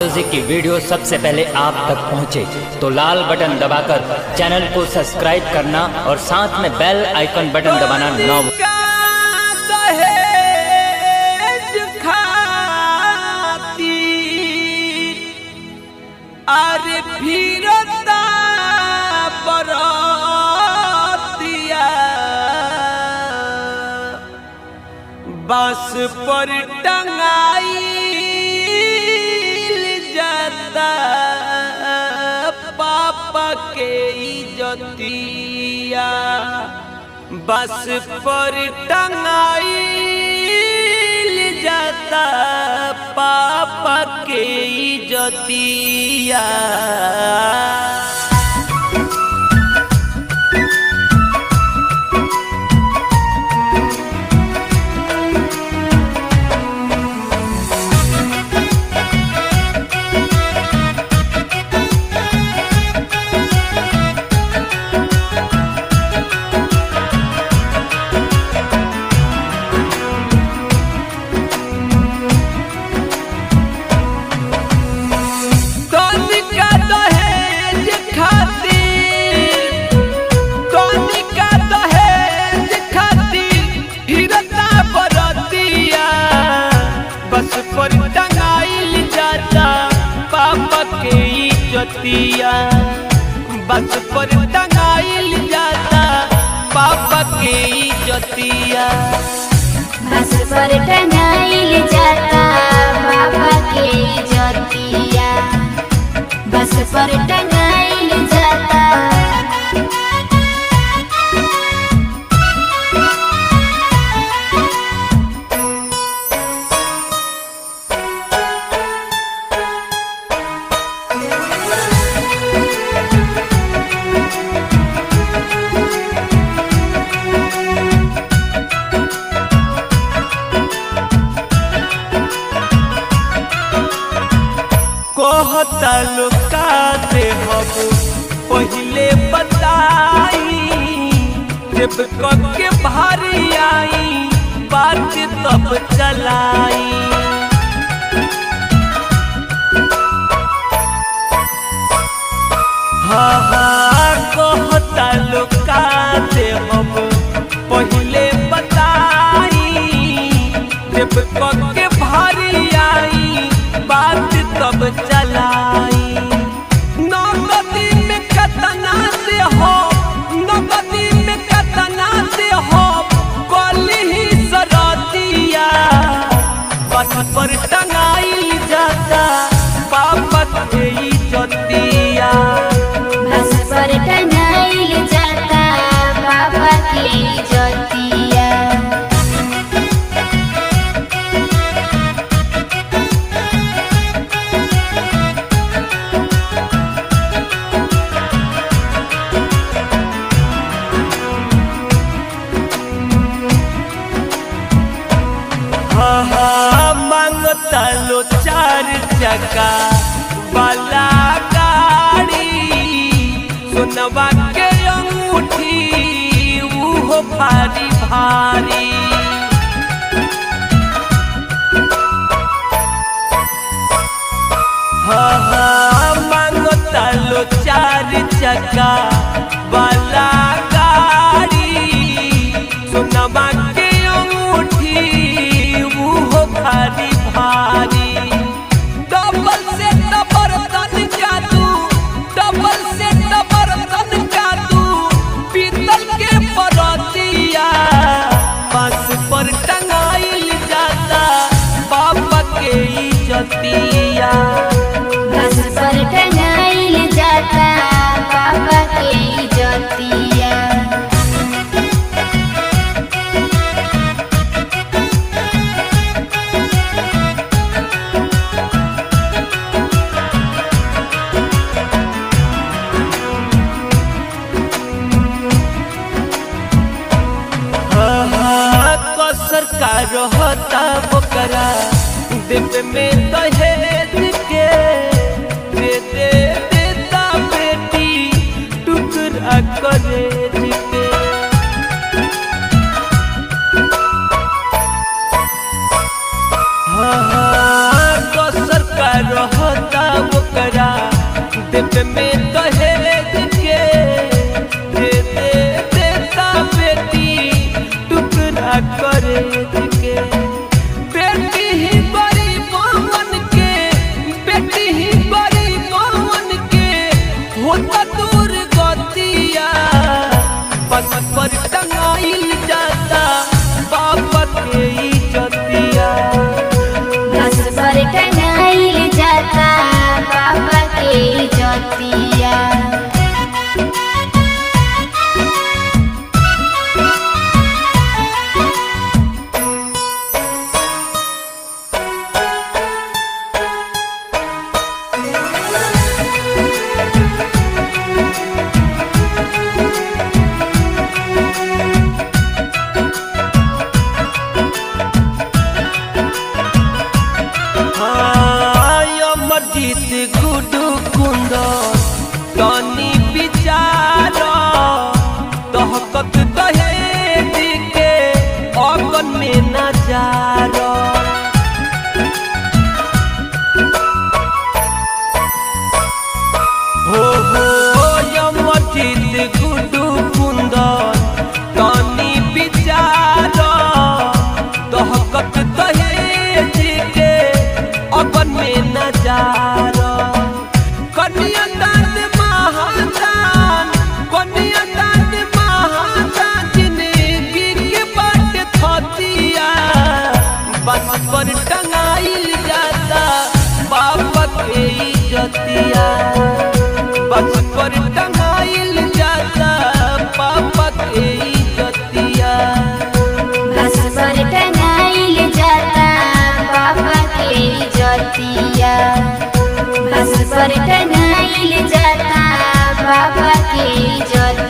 Music की video सबसे पहले आप तक पहुंचे तो लाल बटन दबाकर चैनल को सब्सक्राइब करना और साथ में बेल आइकन बटन दबाना ना भूलें। अरे फिरता बरतिया बस पर टंगाइल जाता पापा के इज्जतिया बस पर टंगाइल जाता पापा के इज्जतिया। बस पर टंगाइल जाता पापा के इज्जतिया बस पर टंगाइल जाता पापा के इज्जतिया बस पर टंगाइल जाता। कहता लोका से हम पहले बताई जब के भारी आई बात तब चलाई। हाँ हाँ कहता लोका से हम पहले बताई जब के भारी आई बात तब चलाई। नगदी में कतना से हो नगदी में कतना से हो कली ही सरतिया बस पर टंगाइल जाता पापा के इज्जतिया बस पर टंगाइल जाता पापा के इज्जतिया। मांगता लो 4 चक्का वाला गाड़ी सोनवा के अंगूठी वो भारी भारी। हाँ मांगता लो 4 चक्का वाला गाड़ी सोनवा के भारी भारी। डबल से बर्तन का तू डबल से बर्तन का तू पीतल के परतिया बस पर टंगाइल जाता पापा के इज्जतिया बस पर टंगाइल जाता पापा के इज्जतिया। सरकार रहता बकरा देव में दहेज के दे दे देता बेटी टुकड़ा करेज के। हाँ हाँ तो सरकार रहता देवे में दहेज के दे दे देता बेटी टुकड़ा करे के। बेटी ही बड़ी मोहन के, बेटी ही बड़ी मोहन के होता दूर गतिया, बस पर टंगाइल जाता बाबा के इज्जतिया। बस पर टंगाइल जाता बाबा के इज्जतिया। अमरजीत गुडू कुंदर तनी विचार दहकत दहेज के अगन में नजार। हो अमरजीत गुडू कुंदर तनी विचार दहकत दहेज के अगन में नजार। कन्यादान महादान, कन्यादान महादान जिंदगी के बाट थतिया, बस पर टंगाइल जाता बाबा के इज्जतिया। बस पर टंगाइल जाता बाबा के इज्जतिया। बस पर टंगाइल जाता बाबा के इज्जतिया। बस पर टंगाइल जाता बाबा के इज्जतिया।